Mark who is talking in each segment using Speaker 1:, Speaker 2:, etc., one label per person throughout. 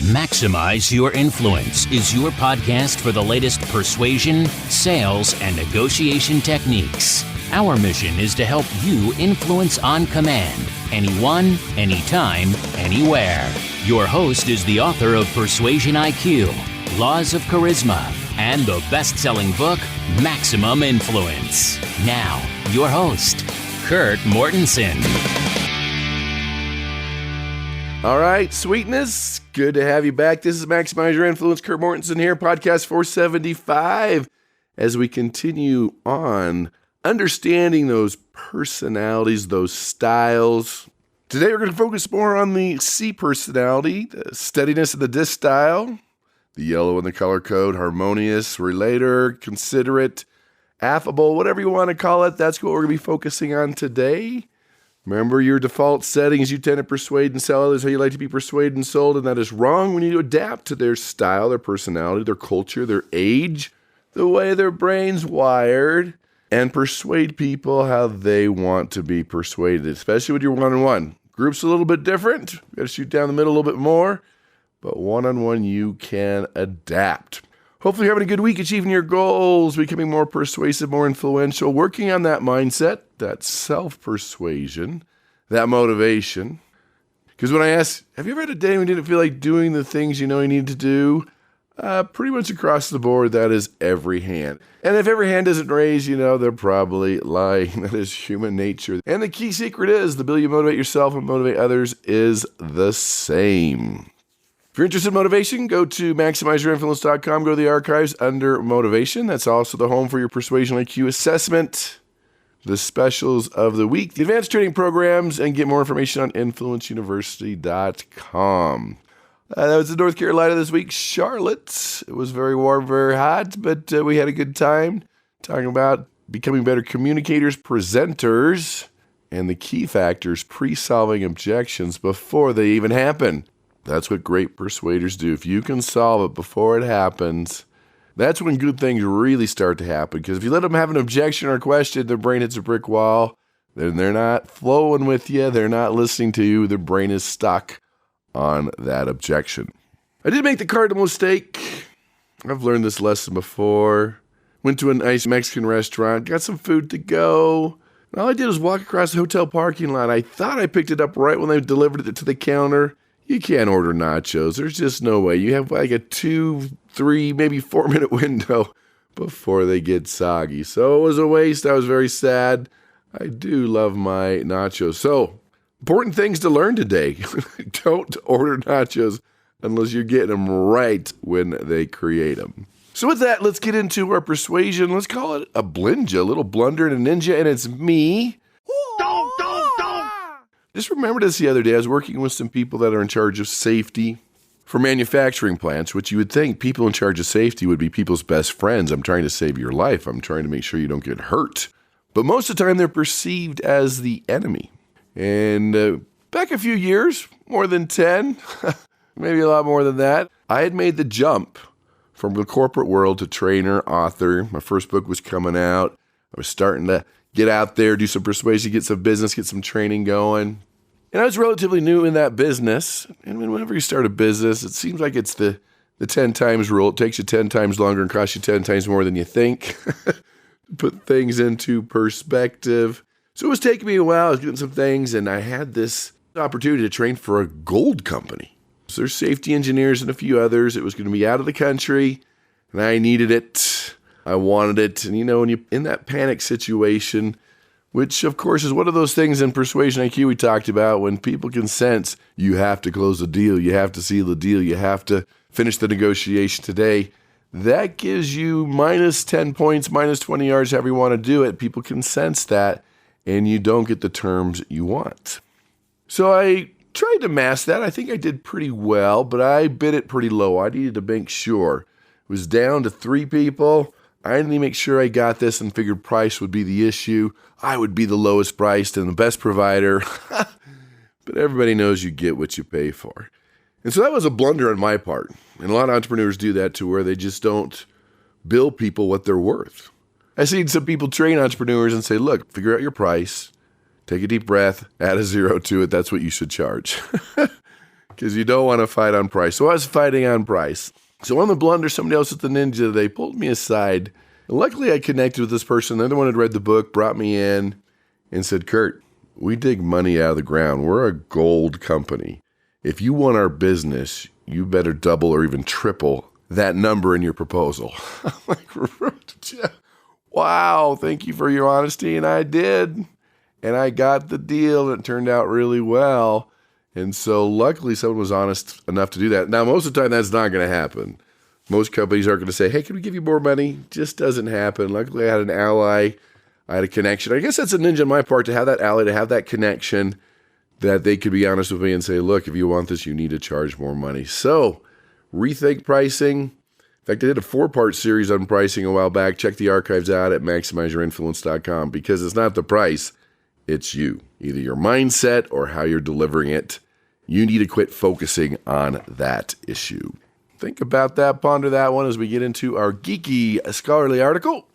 Speaker 1: Maximize Your Influence is your podcast for the latest persuasion, sales, and negotiation techniques. Our mission is to help you influence on command, anyone, anytime, anywhere. Your host is the author of Persuasion IQ, Laws of Charisma, and the best-selling book, Maximum Influence. Now, your host, Kurt Mortensen.
Speaker 2: All right, sweetness, good to have you back. This is Maximize Your Influence. Kurt Mortensen here, podcast 475. As we continue on understanding those personalities, those styles. Today we're going to focus more on the C personality, the steadiness of the DISC style, the yellow in the color code, harmonious, relator, considerate, affable, whatever you want to call it. That's what we're going to be focusing on today. Remember your default settings. You tend to persuade and sell others how you like to be persuaded and sold, and that is wrong. We need to adapt to their style, their personality, their culture, their age, the way their brain's wired, and persuade people how they want to be persuaded, especially with your one-on-one. Group's a little bit different. You got to shoot down the middle a little bit more, but one-on-one you can adapt. Hopefully you're having a good week achieving your goals, becoming more persuasive, more influential, working on that mindset, that self-persuasion, that motivation. Because when I ask, have you ever had a day when you didn't feel like doing the things you know you need to do? Pretty much across the board, that is every hand. And if every hand isn't raised, they're probably lying. That is human nature. And the key secret is the ability to motivate yourself and motivate others is the same. If you're interested in motivation, go to MaximizeYourInfluence.com, go to the archives under motivation. That's also the home for your Persuasion IQ assessment, the specials of the week, the advanced training programs, and get more information on InfluenceUniversity.com. That was in North Carolina this week, Charlotte. It was very warm, very hot, but we had a good time talking about becoming better communicators, presenters, and the key factors pre-solving objections before they even happen. That's what great persuaders do. If you can solve it before it happens, that's when good things really start to happen. Because if you let them have an objection or a question, their brain hits a brick wall, then they're not flowing with you, they're not listening to you, their brain is stuck on that objection. I did make the cardinal mistake. I've learned this lesson before. Went to a nice Mexican restaurant, got some food to go. And all I did was walk across the hotel parking lot. I thought I picked it up right when they delivered it to the counter. You can't order nachos. There's just no way. You have like a 2, 3, maybe 4 minute window before they get soggy. So it was a waste. I was very sad. I do love my nachos. So important things to learn today. Don't order nachos unless you're getting them right when they create them. So with that, let's get into our persuasion. Let's call it a blinja, a little blunder and a ninja, and it's me. Just remember this the other day. I was working with some people that are in charge of safety for manufacturing plants, which you would think people in charge of safety would be people's best friends. I'm trying to save your life. I'm trying to make sure you don't get hurt. But most of the time, they're perceived as the enemy. And back a few years, more than 10, maybe a lot more than that, I had made the jump from the corporate world to trainer, author. My first book was coming out. I was starting to get out there, do some persuasion, get some business, get some training going. And I was relatively new in that business. And whenever you start a business, it seems like it's the 10 times rule. It takes you 10 times longer and costs you 10 times more than you think. Put things into perspective. So it was taking me a while. I was doing some things, and I had this opportunity to train for a gold company. So there's safety engineers and a few others. It was going to be out of the country, and I needed it. I wanted it. And when you're in that panic situation, which of course is one of those things in Persuasion IQ we talked about, when people can sense you have to close the deal, you have to seal the deal, you have to finish the negotiation today, that gives you minus 10 points, minus 20 yards, however you want to do it. People can sense that, and you don't get the terms you want. So I tried to mask that. I think I did pretty well, but I bid it pretty low. I needed to make sure. It was down to 3 people. I needed to make sure I got this and figured price would be the issue. I would be the lowest priced and the best provider. But everybody knows you get what you pay for. And so that was a blunder on my part. And a lot of entrepreneurs do that to where they just don't bill people what they're worth. I've seen some people train entrepreneurs and say, look, figure out your price, take a deep breath, add a 0 to it. That's what you should charge. because you don't want to fight on price. So I was fighting on price. So on the blunder, somebody else at the Ninja, they pulled me aside. And luckily, I connected with this person. They're the one who had read the book, brought me in, and said, Kurt, we dig money out of the ground. We're a gold company. If you want our business, you better double or even triple that number in your proposal. I'm like, wow, thank you for your honesty. And I did. And I got the deal, and it turned out really well. And so luckily someone was honest enough to do that. Now, most of the time, that's not going to happen. Most companies aren't going to say, hey, can we give you more money? Just doesn't happen. Luckily, I had an ally. I had a connection. I guess that's a ninja on my part, to have that ally, to have that connection, that they could be honest with me and say, look, if you want this, you need to charge more money. So rethink pricing. In fact, I did a 4-part series on pricing a while back. Check the archives out at maximizeyourinfluence.com, because it's not the price, it's you. Either your mindset or how you're delivering it. You need to quit focusing on that issue. Think about that, ponder that one as we get into our geeky scholarly article.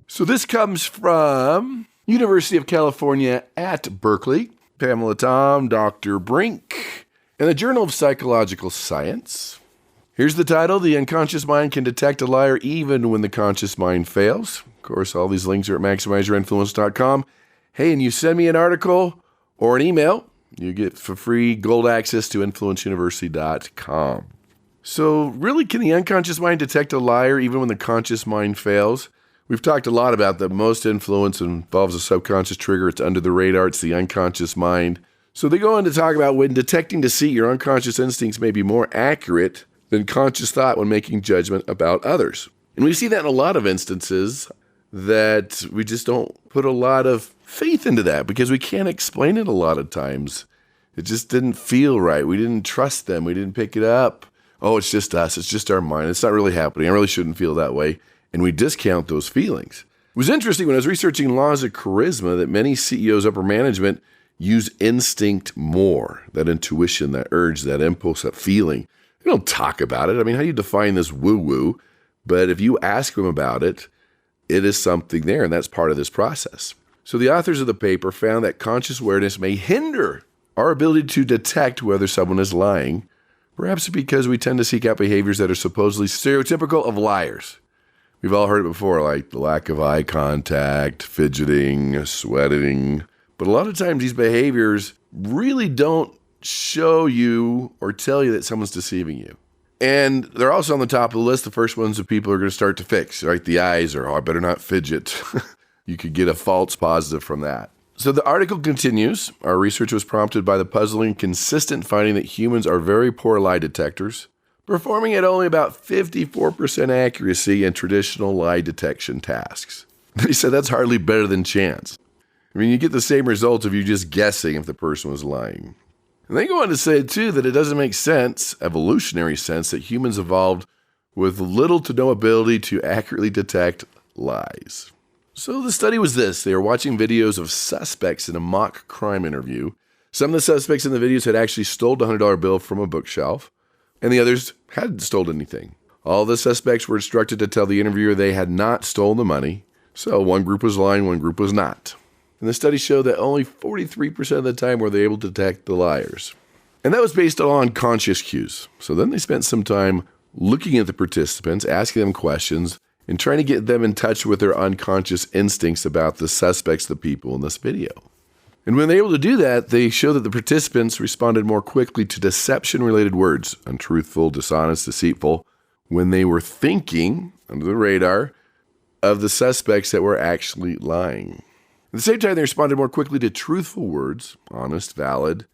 Speaker 2: So this comes from University of California at Berkeley, Pamela Tom, Dr. Brink, and the Journal of Psychological Science. Here's the title: The Unconscious Mind Can Detect a Liar Even When the Conscious Mind Fails. Of course, all these links are at maximizeyourinfluence.com. Hey, and you send me an article or an email, you get for free gold access to influenceuniversity.com. So really, can the unconscious mind detect a liar even when the conscious mind fails? We've talked a lot about that most influence involves a subconscious trigger. It's under the radar. It's the unconscious mind. So they go on to talk about when detecting deceit, your unconscious instincts may be more accurate than conscious thought when making judgment about others. And we see that in a lot of instances, that we just don't put a lot of faith into that because we can't explain it a lot of times. It just didn't feel right. We didn't trust them. We didn't pick it up. Oh, it's just us. It's just our mind. It's not really happening. I really shouldn't feel that way. And we discount those feelings. It was interesting when I was researching laws of charisma that many CEOs, upper management, use instinct more, that intuition, that urge, that impulse, that feeling. They don't talk about it. I mean, how do you define this woo-woo? But if you ask them about it, it is something there, and that's part of this process. So the authors of the paper found that conscious awareness may hinder our ability to detect whether someone is lying, perhaps because we tend to seek out behaviors that are supposedly stereotypical of liars. We've all heard it before, like the lack of eye contact, fidgeting, sweating. But a lot of times these behaviors really don't show you or tell you that someone's deceiving you. And they're also on the top of the list, the first ones that people are going to start to fix, right? The eyes are, I better not fidget. You could get a false positive from that. So the article continues. Our research was prompted by the puzzling, consistent finding that humans are very poor lie detectors, performing at only about 54% accuracy in traditional lie detection tasks. They said that's hardly better than chance. I mean, you get the same results if you're just guessing if the person was lying. And they go on to say, too, that it doesn't make sense, evolutionary sense, that humans evolved with little to no ability to accurately detect lies. So the study was this. They were watching videos of suspects in a mock crime interview. Some of the suspects in the videos had actually stolen a $100 bill from a bookshelf, and the others hadn't stolen anything. All the suspects were instructed to tell the interviewer they had not stolen the money. So one group was lying, one group was not. And the study showed that only 43% of the time were they able to detect the liars. And that was based on conscious cues. So then they spent some time looking at the participants, asking them questions, and trying to get them in touch with their unconscious instincts about the suspects, the people in this video. And when they were able to do that, they showed that the participants responded more quickly to deception-related words, untruthful, dishonest, deceitful, when they were thinking, under the radar, of the suspects that were actually lying. At the same time, they responded more quickly to truthful words, honest, valid,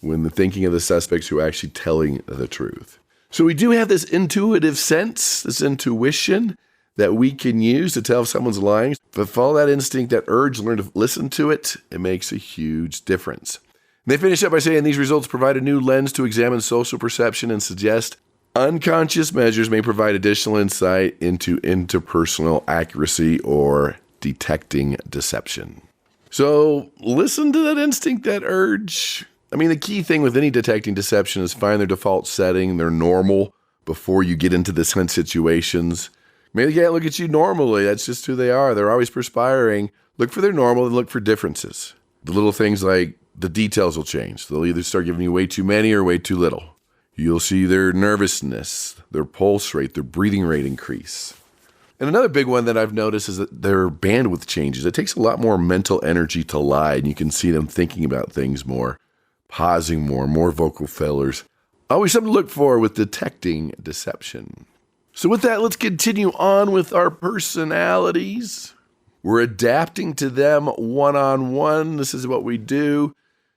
Speaker 2: when the thinking of the suspects who are actually telling the truth. So we do have this intuitive sense, this intuition that we can use to tell if someone's lying. But follow that instinct, that urge, learn to listen to it, it makes a huge difference. And they finish up by saying these results provide a new lens to examine social perception and suggest unconscious measures may provide additional insight into interpersonal accuracy or detecting deception. So listen to that instinct, that urge. I mean, the key thing with any detecting deception is find their default setting, their normal, before you get into the hunt situations. Maybe they can't look at you normally. That's just who they are. They're always perspiring. Look for their normal and look for differences. The little things like the details will change. They'll either start giving you way too many or way too little. You'll see their nervousness, their pulse rate, their breathing rate increase. And another big one that I've noticed is that their bandwidth changes. It takes a lot more mental energy to lie, and you can see them thinking about things more, pausing more vocal fillers. Always something to look for with detecting deception. So with that, let's continue on with our personalities. We're adapting to them one-on-one. This is what we do.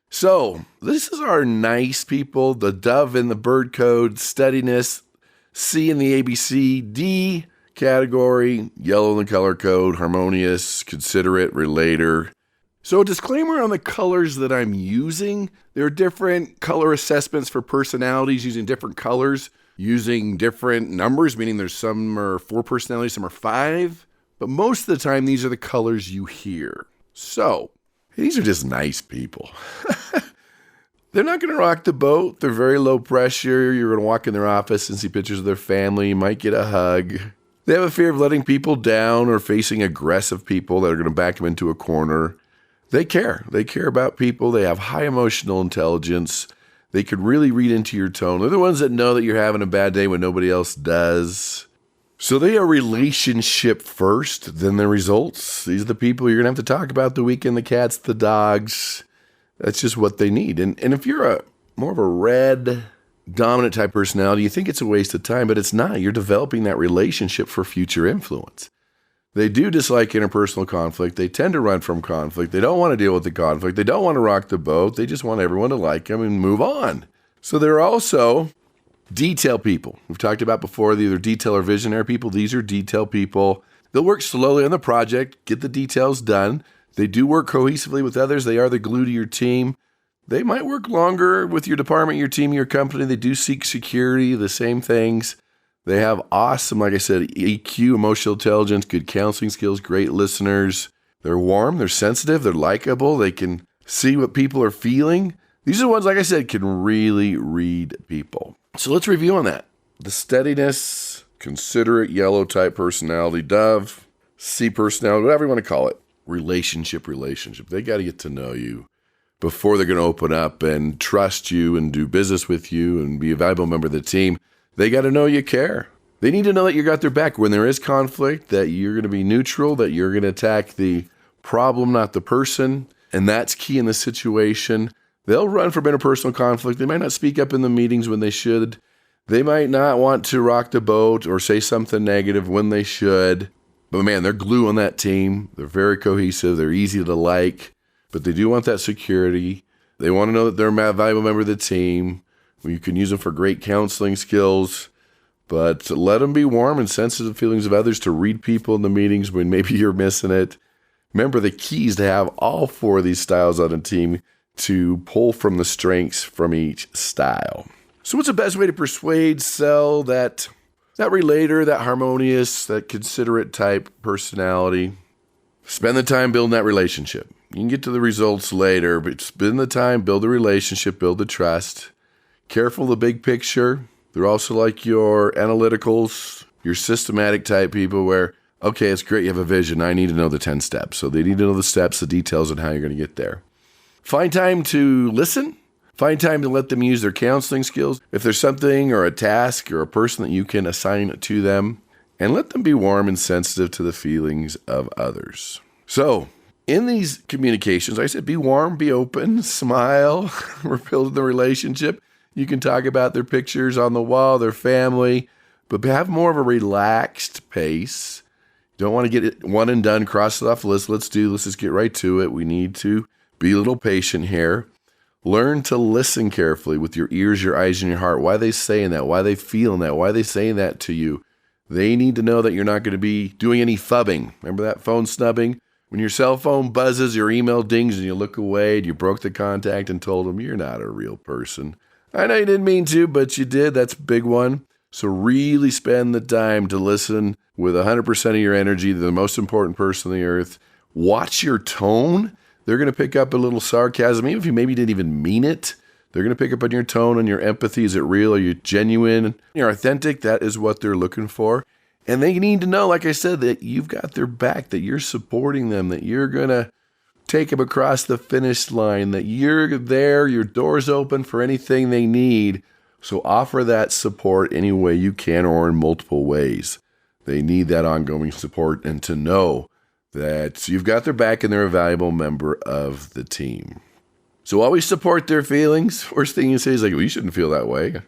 Speaker 2: So this is our nice people, the dove in the bird code, steadiness, C in the ABC, D category, yellow in the color code, harmonious, considerate, relator. So a disclaimer on the colors that I'm using. There are different color assessments for personalities using different colors, using different numbers, meaning there's some are 4 personalities, some are 5. But most of the time, these are the colors you hear. So these are just nice people. They're not going to rock the boat. They're very low pressure. You're going to walk in their office and see pictures of their family. You might get a hug. They have a fear of letting people down or facing aggressive people that are going to back them into a corner. They care. They care about people. They have high emotional intelligence. They could really read into your tone. They're the ones that know that you're having a bad day when nobody else does. So they are relationship first, then the results. These are the people you're going to have to talk about the weekend, the cats, the dogs. That's just what they need. And if you're a more of a red, dominant type personality, you think it's a waste of time, but it's not. You're developing that relationship for future influence. They do dislike interpersonal conflict. They tend to run from conflict. They don't want to deal with the conflict. They don't want to rock the boat. They just want everyone to like them and move on. So they're also detail people. We've talked about before, they're either detail or visionary people. These are detail people. They'll work slowly on the project, get the details done. They do work cohesively with others. They are the glue to your team. They might work longer with your department, your team, your company. They do seek security, the same things. They have awesome, like I said, EQ, emotional intelligence, good counseling skills, great listeners. They're warm, they're sensitive, they're likable. They can see what people are feeling. These are the ones, like I said, can really read people. So let's review on that. The steadiness, considerate, yellow type personality, dove, C personality, whatever you want to call it. Relationship. They got to get to know you before they're going to open up and trust you and do business with you and be a valuable member of the team. They got to know you care. They need to know that you got their back when there is conflict, that you're going to be neutral, that you're going to attack the problem, not the person. And that's key in this situation. They'll run from interpersonal conflict. They might not speak up in the meetings when they should. They might not want to rock the boat or say something negative when they should. But man, they're glue on that team. They're very cohesive. They're easy to like. But they do want that security. They want to know that they're a valuable member of the team. You can use them for great counseling skills. But let them be warm and sensitive to feelings of others, to read people in the meetings when maybe you're missing it. Remember, the key is to have all 4 of these styles on a team to pull from the strengths from each style. So what's the best way to persuade, sell that relator, that harmonious, that considerate type personality? Spend the time building that relationship. You can get to the results later, but spend the time, build the relationship, build the trust. Careful of the big picture. They're also like your analyticals, your systematic type people where, okay, it's great you have a vision. I need to know the 10 steps. So they need to know the steps, the details, and how you're going to get there. Find time to listen. Find time to let them use their counseling skills. If there's something or a task or a person that you can assign to them, and let them be warm and sensitive to the feelings of others. So in these communications, I said, be warm, be open, smile. We're building the relationship. You can talk about their pictures on the wall, their family, but have more of a relaxed pace. You don't want to get it one and done, cross it off the list. Let's just get right to it. We need to be a little patient here. Learn to listen carefully with your ears, your eyes, and your heart. Why are they saying that? Why are they feeling that? Why are they saying that to you? They need to know that you're not going to be doing any phubbing. Remember that phone snubbing? When your cell phone buzzes, your email dings, and you look away, and you broke the contact and told them you're not a real person. I know you didn't mean to, but you did. That's a big one. So really spend the time to listen with 100% of your energy to the most important person on the earth. Watch your tone. They're going to pick up a little sarcasm, even if you maybe didn't even mean it. They're going to pick up on your tone, on your empathy. Is it real? Are you genuine? You're authentic. That is what they're looking for. And they need to know, like I said, that you've got their back, that you're supporting them, that you're going to take them across the finish line, that you're there, your door's open for anything they need. So offer that support any way you can or in multiple ways. They need that ongoing support and to know that you've got their back and they're a valuable member of the team. So always support their feelings. First thing you say is like, well, you shouldn't feel that way.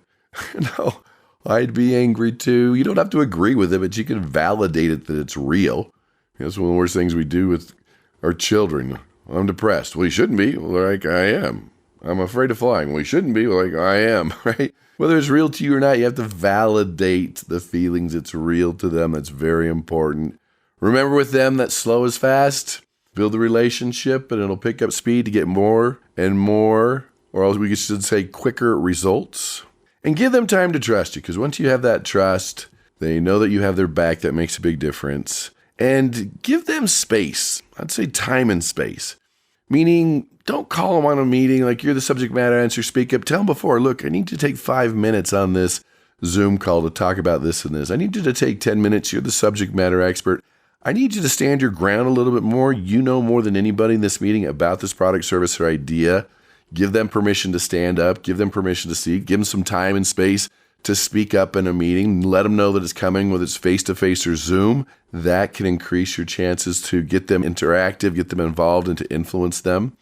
Speaker 2: No, I'd be angry too. You don't have to agree with it, but you can validate it that it's real. That's one of the worst things we do with our children. I'm depressed. Well, you shouldn't be. Well, like, I am. I'm afraid of flying. Well, you shouldn't be. Well, like, I am, right? Whether it's real to you or not, you have to validate the feelings. It's real to them. That's very important. Remember with them that slow is fast. Build the relationship, and it'll pick up speed to get more and more, or else we should say quicker results. And give them time to trust you, because once you have that trust, they know that you have their back. That makes a big difference. And give them space. I'd say time and space. Meaning, don't call them on a meeting like you're the subject matter answer, speak up. Tell them before, look, I need to take 5 minutes on this Zoom call to talk about this and this. I need you to take 10 minutes. You're the subject matter expert. I need you to stand your ground a little bit more. You know more than anybody in this meeting about this product, service, or idea. Give them permission to stand up. Give them permission to speak. Give them some time and space to speak up in a meeting. Let them know that it's coming, whether it's face-to-face or Zoom. That can increase your chances to get them interactive, get them involved, and to influence them.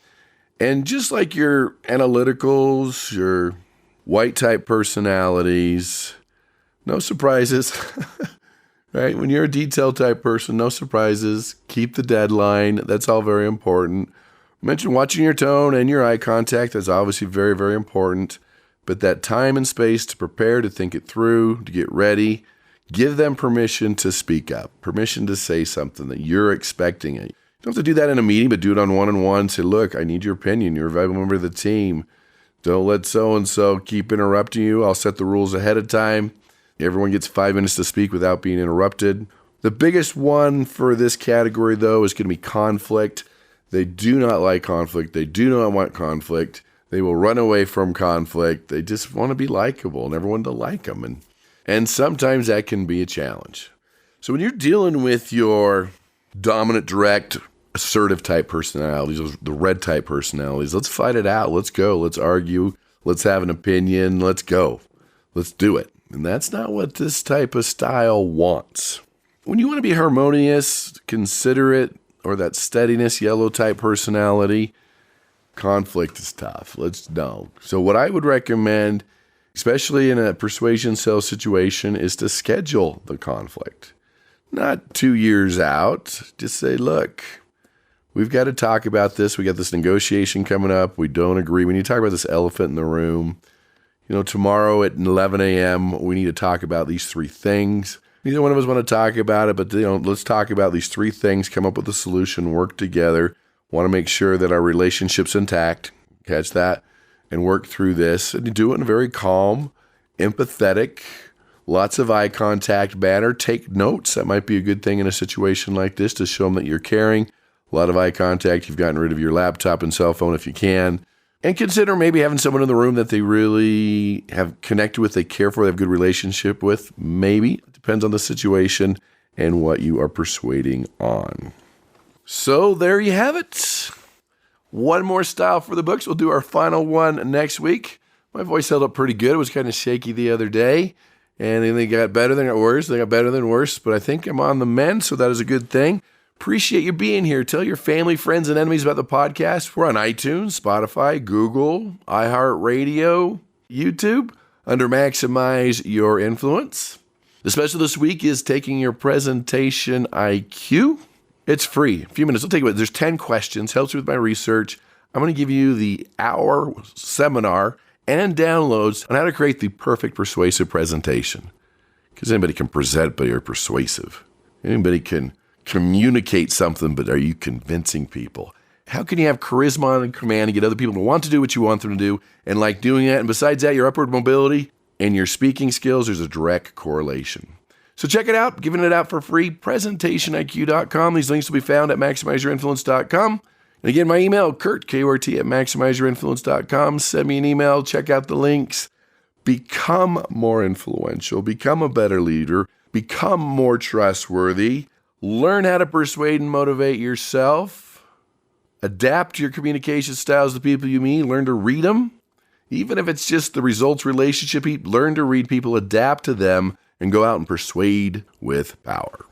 Speaker 2: And just like your analyticals, your white-type personalities, no surprises. Right? When you're a detail-type person, no surprises. Keep the deadline. That's all very important. Mention watching your tone and your eye contact. That's obviously very, very important. But that time and space to prepare, to think it through, to get ready, give them permission to speak up, permission to say something that you're expecting. You don't have to do that in a meeting, but do it on one-on-one. Say, look, I need your opinion. You're a valuable member of the team. Don't let so-and-so keep interrupting you. I'll set the rules ahead of time. Everyone gets 5 minutes to speak without being interrupted. The biggest one for this category, though, is going to be conflict. They do not like conflict. They do not want conflict. They will run away from conflict. They just want to be likable and everyone to like them. And sometimes that can be a challenge. So when you're dealing with your dominant, direct, assertive type personalities, the red type personalities, let's fight it out. Let's go. Let's argue. Let's have an opinion. Let's go. Let's do it. And that's not what this type of style wants. When you want to be harmonious, considerate, or that steadiness, yellow type personality, conflict is tough. Let's know. So what I would recommend, especially in a persuasion sales situation, is to schedule the conflict. Not 2 years out. Just say, look, we've got to talk about this. We got this negotiation coming up. We don't agree. We need to talk about this elephant in the room. Tomorrow at 11 a.m., we need to talk about these 3 things. Neither one of us want to talk about it, but let's talk about these 3 things, come up with a solution, work together. Want to make sure that our relationship's intact, catch that, and work through this. And do it in a very calm, empathetic, lots of eye contact manner. Take notes. That might be a good thing in a situation like this to show them that you're caring. A lot of eye contact. You've gotten rid of your laptop and cell phone if you can. And consider maybe having someone in the room that they really have connected with, they care for, they have a good relationship with. Maybe. It depends on the situation and what you are persuading on. So there you have it. One more style for the books. We'll do our final one next week. My voice held up pretty good. It was kind of shaky the other day. And then they got better, they got worse. They got better than worse. But I think I'm on the mend, so that is a good thing. Appreciate you being here. Tell your family, friends, and enemies about the podcast. We're on iTunes, Spotify, Google, iHeartRadio, YouTube, under Maximize Your Influence. The special this week is taking your presentation IQ. It's free. A few minutes. I'll take it. There's 10 questions. Helps you with my research. I'm going to give you the hour seminar and downloads on how to create the perfect persuasive presentation. Because anybody can present, but you're persuasive. Anybody can communicate something, but are you convincing people? How can you have charisma and command and get other people to want to do what you want them to do and like doing that? And besides that, your upward mobility and your speaking skills, there's a direct correlation. So check it out. Giving it out for free, presentationiq.com. These links will be found at maximizeyourinfluence.com. And again, my email, Kurt, K-U-R-T, at maximizeyourinfluence.com. Send me an email. Check out the links. Become more influential. Become a better leader. Become more trustworthy. Learn how to persuade and motivate yourself. Adapt your communication styles to people you meet. Learn to read them. Even if it's just the results relationship, learn to read people, adapt to them, and go out and persuade with power.